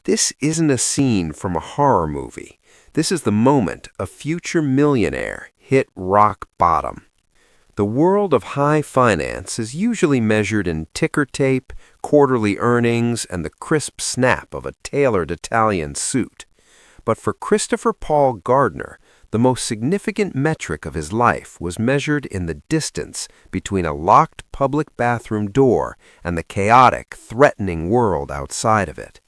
This isn't a scene from a horror movie. This is the moment a future millionaire hit rock bottom. The world of high finance is usually measured in ticker tape, quarterly earnings, and the crisp snap of a tailored Italian suit. But for Christopher Paul Gardner, the most significant metric of his life was measured in the distance between a locked public bathroom door and the chaotic, threatening world outside of it.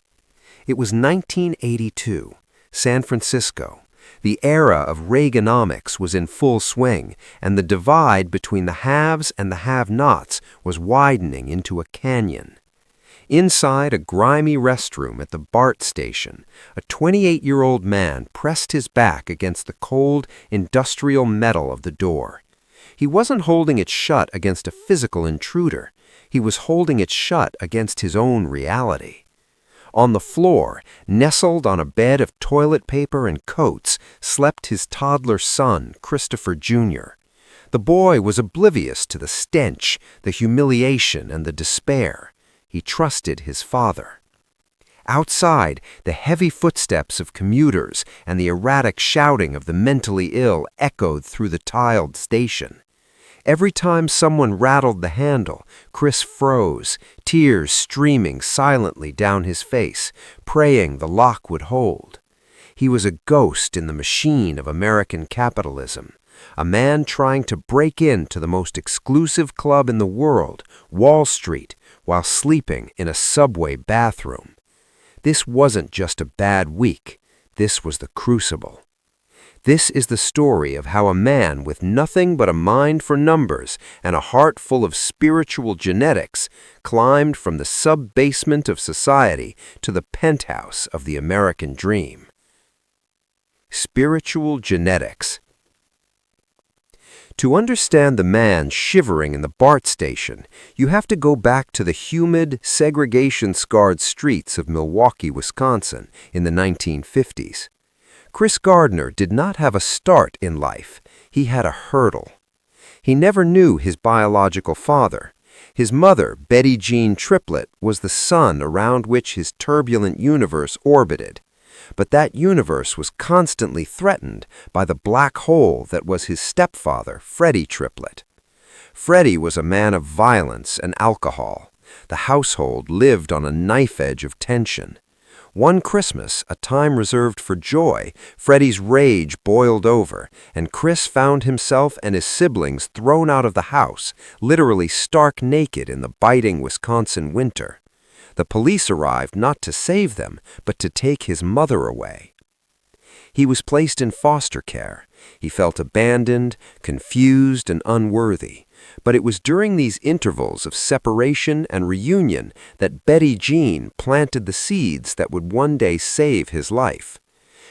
It was 1982, San Francisco. The era of Reaganomics was in full swing, and the divide between the haves and the have-nots was widening into a canyon. Inside a grimy restroom at the BART station, a 28-year-old man pressed his back against the cold, industrial metal of the door. He wasn't holding it shut against a physical intruder. He was holding it shut against his own reality. On the floor, nestled on a bed of toilet paper and coats, slept his toddler son, Christopher Jr. The boy was oblivious to the stench, the humiliation, and the despair. He trusted his father. Outside, the heavy footsteps of commuters and the erratic shouting of the mentally ill echoed through the tiled station. Every time someone rattled the handle, Chris froze, tears streaming silently down his face, praying the lock would hold. He was a ghost in the machine of American capitalism, a man trying to break into the most exclusive club in the world, Wall Street, while sleeping in a subway bathroom. This wasn't just a bad week. This was the crucible. This is the story of how a man with nothing but a mind for numbers and a heart full of spiritual genetics climbed from the sub-basement of society to the penthouse of the American dream. Spiritual genetics. To understand the man shivering in the BART station, you have to go back to the humid, segregation-scarred streets of Milwaukee, Wisconsin in the 1950s. Chris Gardner did not have a start in life. He had a hurdle. He never knew his biological father. His mother, Betty Jean Triplett, was the sun around which his turbulent universe orbited. But that universe was constantly threatened by the black hole that was his stepfather, Freddie Triplett. Freddie was a man of violence and alcohol. The household lived on a knife edge of tension. One Christmas, a time reserved for joy, Freddie's rage boiled over, and Chris found himself and his siblings thrown out of the house, literally stark naked in the biting Wisconsin winter. The police arrived not to save them, but to take his mother away. He was placed in foster care. He felt abandoned, confused, and unworthy. But it was during these intervals of separation and reunion that Betty Jean planted the seeds that would one day save his life.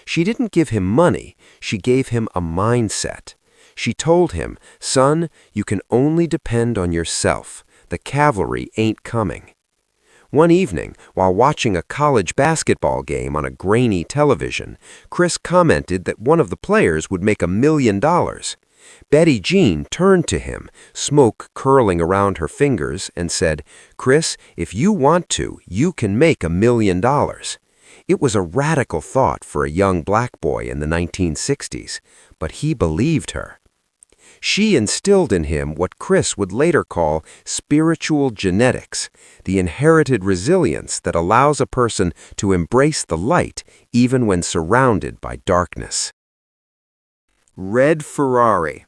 She didn't give him money, she gave him a mindset. She told him, "Son, you can only depend on yourself. The cavalry ain't coming." One evening, while watching a college basketball game on a grainy television, Chris commented that one of the players would make $1 million. Betty Jean turned to him, smoke curling around her fingers, and said, "Chris, if you want to, you can make $1 million." It was a radical thought for a young black boy in the 1960s, but he believed her. She instilled in him what Chris would later call spiritual genetics, the inherited resilience that allows a person to embrace the light even when surrounded by darkness. Red Ferrari.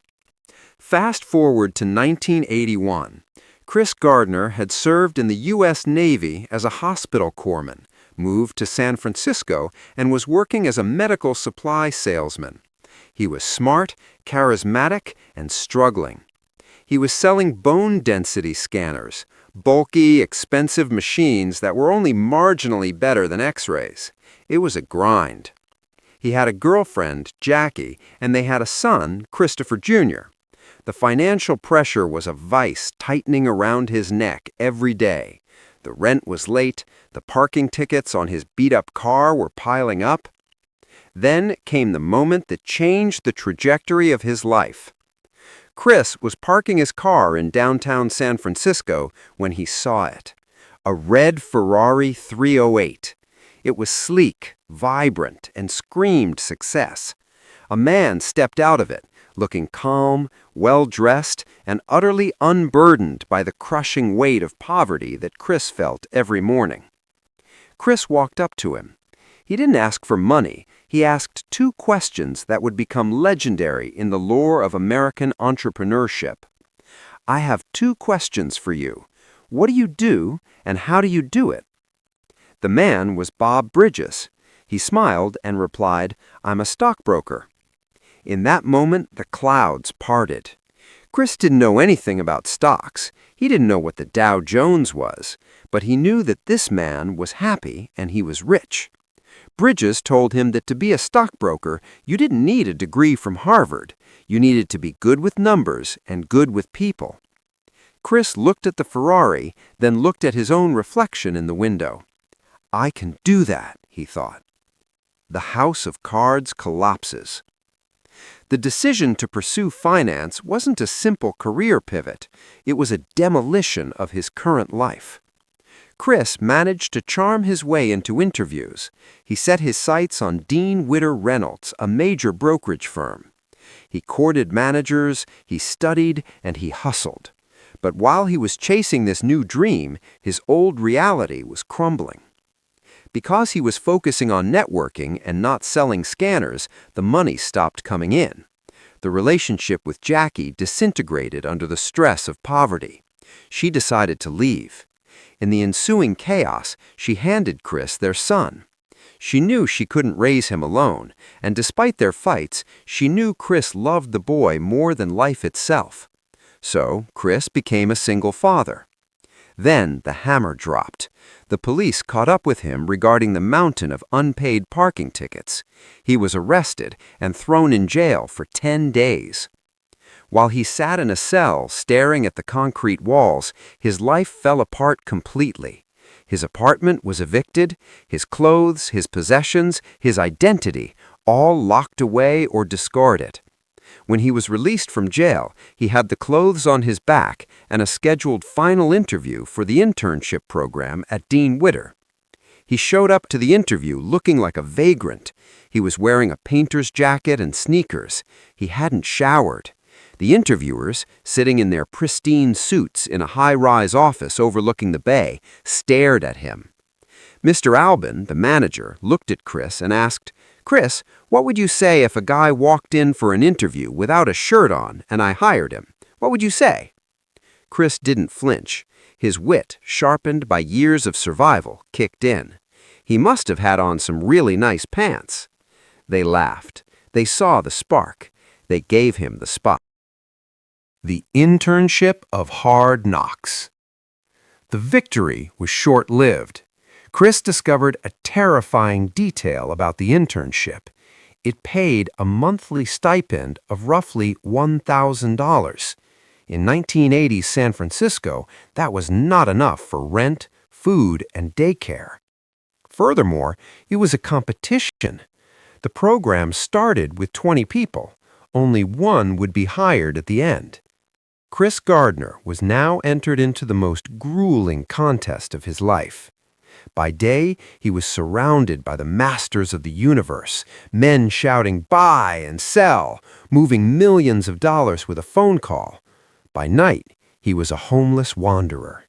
Fast forward to 1981. Chris Gardner had served in the U.S. Navy as a hospital corpsman, moved to San Francisco, and was working as a medical supply salesman. He was smart, charismatic, and struggling. He was selling bone density scanners, bulky, expensive machines that were only marginally better than X-rays. It was a grind. He had a girlfriend, Jackie, and they had a son, Christopher Jr. The financial pressure was a vice tightening around his neck every day. The rent was late, the parking tickets on his beat-up car were piling up. Then came the moment that changed the trajectory of his life. Chris was parking his car in downtown San Francisco when he saw it. A red Ferrari 308. It was sleek, vibrant, and screamed success. A man stepped out of it, looking calm, well-dressed, and utterly unburdened by the crushing weight of poverty that Chris felt every morning. Chris walked up to him. He didn't ask for money. He asked two questions that would become legendary in the lore of American entrepreneurship. "I have two questions for you. What do you do, and how do you do it?" The man was Bob Bridges. He smiled and replied, "I'm a stockbroker." In that moment, the clouds parted. Chris didn't know anything about stocks. He didn't know what the Dow Jones was, but he knew that this man was happy and he was rich. Bridges told him that to be a stockbroker, you didn't need a degree from Harvard. You needed to be good with numbers and good with people. Chris looked at the Ferrari, then looked at his own reflection in the window. "I can do that," he thought. The house of cards collapses. The decision to pursue finance wasn't a simple career pivot. It was a demolition of his current life. Chris managed to charm his way into interviews. He set his sights on Dean Witter Reynolds, a major brokerage firm. He courted managers, he studied, and he hustled. But while he was chasing this new dream, his old reality was crumbling. Because he was focusing on networking and not selling scanners, the money stopped coming in. The relationship with Jackie disintegrated under the stress of poverty. She decided to leave. In the ensuing chaos, she handed Chris their son. She knew she couldn't raise him alone, and despite their fights, she knew Chris loved the boy more than life itself. So, Chris became a single father. Then the hammer dropped. The police caught up with him regarding the mountain of unpaid parking tickets. He was arrested and thrown in jail for 10 days. While he sat in a cell staring at the concrete walls, his life fell apart completely. His apartment was evicted, his clothes, his possessions, his identity, all locked away or discarded. When he was released from jail, he had the clothes on his back and a scheduled final interview for the internship program at Dean Witter. He showed up to the interview looking like a vagrant. He was wearing a painter's jacket and sneakers. He hadn't showered. The interviewers, sitting in their pristine suits in a high-rise office overlooking the bay, stared at him. Mr. Albin, the manager, looked at Chris and asked, "Chris, what would you say if a guy walked in for an interview without a shirt on and I hired him? What would you say?" Chris didn't flinch. His wit, sharpened by years of survival, kicked in. He must have had on some really nice pants. They laughed. They saw the spark. They gave him the spot. The internship of hard knocks. The victory was short-lived. Chris discovered a terrifying detail about the internship. It paid a monthly stipend of roughly $1,000. In 1980's San Francisco, that was not enough for rent, food, and daycare. Furthermore, it was a competition. The program started with 20 people. Only one would be hired at the end. Chris Gardner was now entered into the most grueling contest of his life. By day, he was surrounded by the masters of the universe, men shouting buy and sell, moving millions of dollars with a phone call. By night, he was a homeless wanderer.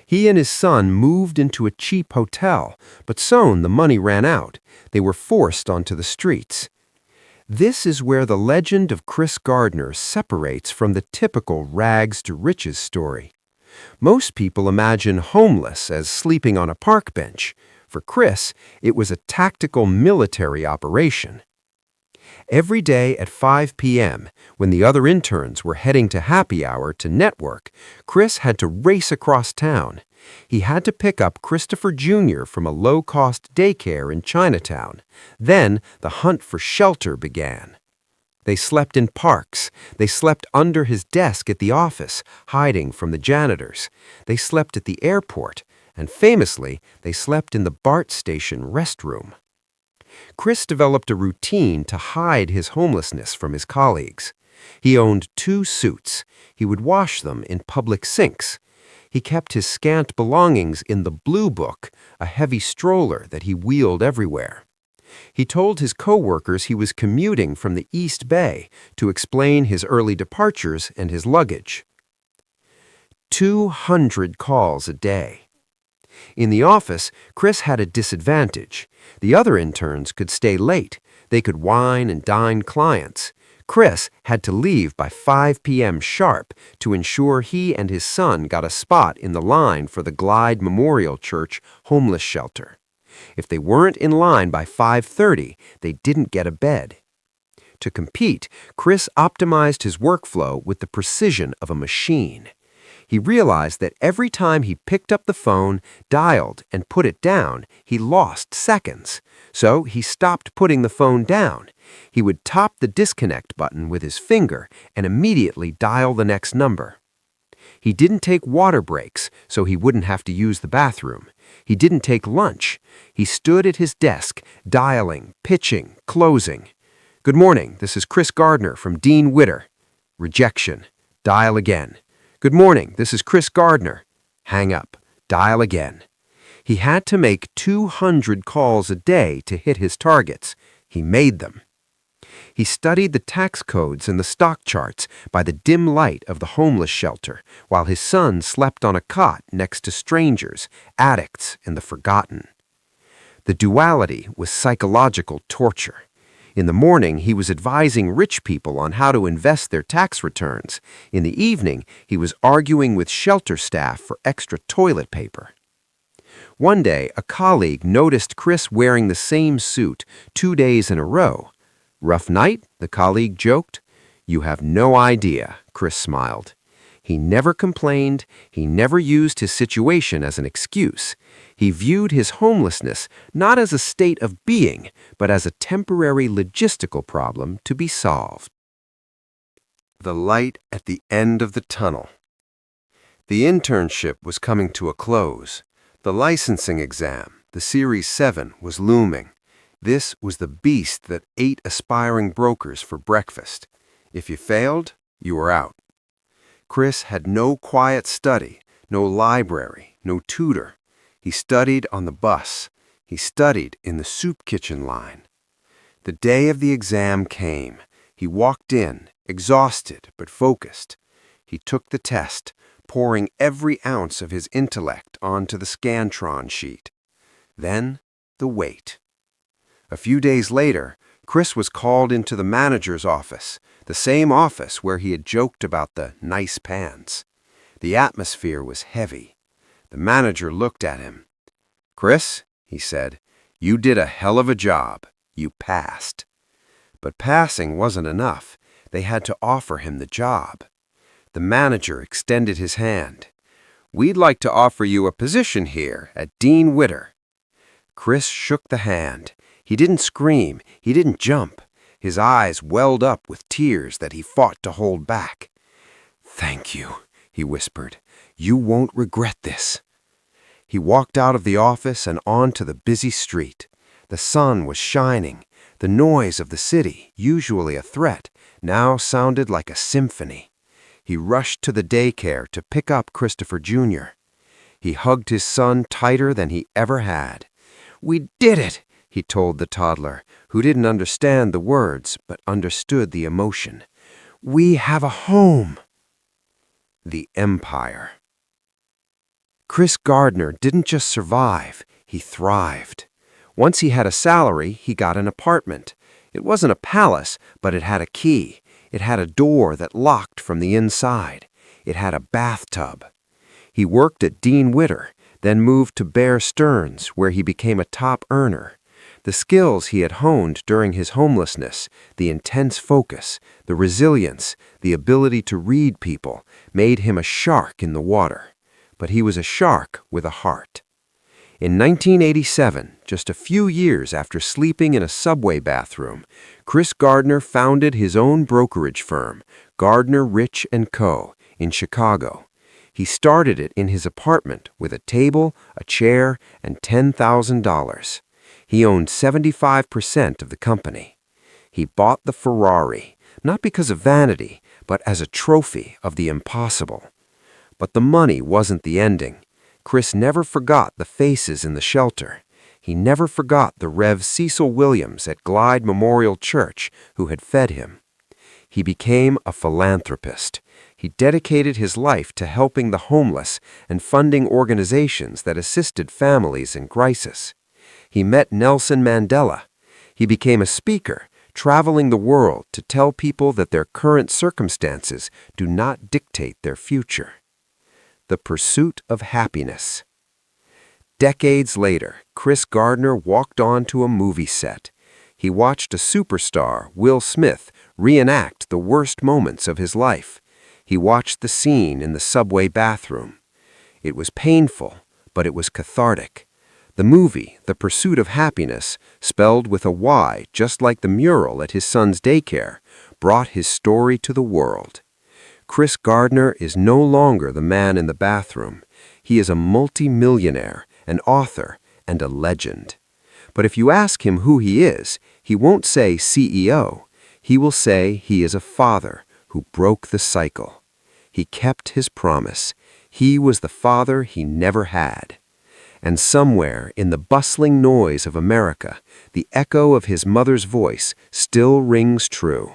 He and his son moved into a cheap hotel, but soon the money ran out. They were forced onto the streets. This is where the legend of Chris Gardner separates from the typical rags to riches story. Most people imagine homeless as sleeping on a park bench. For Chris, it was a tactical military operation. Every day at 5 p.m., when the other interns were heading to happy hour to network, Chris had to race across town. He had to pick up Christopher Jr. from a low-cost daycare in Chinatown. Then the hunt for shelter began. They slept in parks. They slept under his desk at the office, hiding from the janitors. They slept at the airport, and famously, they slept in the BART station restroom. Chris developed a routine to hide his homelessness from his colleagues. He owned 2 suits. He would wash them in public sinks. He kept his scant belongings in the Blue Book, a heavy stroller that he wheeled everywhere. He told his co-workers he was commuting from the East Bay to explain his early departures and his luggage. 200 calls a day. In the office, Chris had a disadvantage. The other interns could stay late. They could wine and dine clients. Chris had to leave by 5 p.m. sharp to ensure he and his son got a spot in the line for the Glide Memorial Church homeless shelter. If they weren't in line by 5:30, they didn't get a bed. To compete, Chris optimized his workflow with the precision of a machine. He realized that every time he picked up the phone, dialed, and put it down, he lost seconds. So he stopped putting the phone down. He would tap the disconnect button with his finger and immediately dial the next number. He didn't take water breaks, so he wouldn't have to use the bathroom. He didn't take lunch. He stood at his desk, dialing, pitching, closing. "Good morning, this is Chris Gardner from Dean Witter." Rejection. Dial again. "Good morning, this is Chris Gardner." Hang up. Dial again. He had to make 200 calls a day to hit his targets. He made them. He studied the tax codes and the stock charts by the dim light of the homeless shelter, while his son slept on a cot next to strangers, addicts, and the forgotten. The duality was psychological torture. In the morning, he was advising rich people on how to invest their tax returns. In the evening, he was arguing with shelter staff for extra toilet paper. One day, a colleague noticed Chris wearing the same suit 2 days in a row. "Rough night?" the colleague joked. "You have no idea," Chris smiled. He never complained. He never used his situation as an excuse. He viewed his homelessness not as a state of being, but as a temporary logistical problem to be solved. The light at the end of the tunnel. The internship was coming to a close. The licensing exam, the Series 7, was looming. This was the beast that ate aspiring brokers for breakfast. If you failed, you were out. Chris had no quiet study, no library, no tutor. He studied on the bus. He studied in the soup kitchen line. The day of the exam came. He walked in, exhausted but focused. He took the test, pouring every ounce of his intellect onto the Scantron sheet. Then, the wait. A few days later, Chris was called into the manager's office, the same office where he had joked about the nice pants. The atmosphere was heavy. The manager looked at him. "Chris," he said, "you did a hell of a job. You passed." But passing wasn't enough. They had to offer him the job. The manager extended his hand. "We'd like to offer you a position here at Dean Witter." Chris shook the hand. He didn't scream. He didn't jump. His eyes welled up with tears that he fought to hold back. "Thank you," he whispered. "You won't regret this." He walked out of the office and onto the busy street. The sun was shining. The noise of the city, usually a threat, now sounded like a symphony. He rushed to the daycare to pick up Christopher Jr. He hugged his son tighter than he ever had. "We did it," he told the toddler, who didn't understand the words but understood the emotion. "We have a home." The Empire. Chris Gardner didn't just survive, he thrived. Once he had a salary, he got an apartment. It wasn't a palace, but it had a key. It had a door that locked from the inside. It had a bathtub. He worked at Dean Witter, then moved to Bear Stearns, where he became a top earner. The skills he had honed during his homelessness, the intense focus, the resilience, the ability to read people, made him a shark in the water. But he was a shark with a heart. In 1987, just a few years after sleeping in a subway bathroom, Chris Gardner founded his own brokerage firm, Gardner Rich & Co., in Chicago. He started it in his apartment with a table, a chair, and $10,000. He owned 75% of the company. He bought the Ferrari, not because of vanity, but as a trophy of the impossible. But the money wasn't the ending. Chris never forgot the faces in the shelter. He never forgot the Rev. Cecil Williams at Glide Memorial Church who had fed him. He became a philanthropist. He dedicated his life to helping the homeless and funding organizations that assisted families in crisis. He met Nelson Mandela. He became a speaker, traveling the world to tell people that their current circumstances do not dictate their future. The pursuit of happiness. Decades later, Chris Gardner walked onto a movie set. He watched a superstar, Will Smith, reenact the worst moments of his life. He watched the scene in the subway bathroom. It was painful, but it was cathartic. The movie, The Pursuit of Happiness, spelled with a Y just like the mural at his son's daycare, brought his story to the world. Chris Gardner is no longer the man in the bathroom. He is a multi-millionaire, an author, and a legend. But if you ask him who he is, he won't say CEO. He will say he is a father who broke the cycle. He kept his promise. He was the father he never had. And somewhere in the bustling noise of America, the echo of his mother's voice still rings true.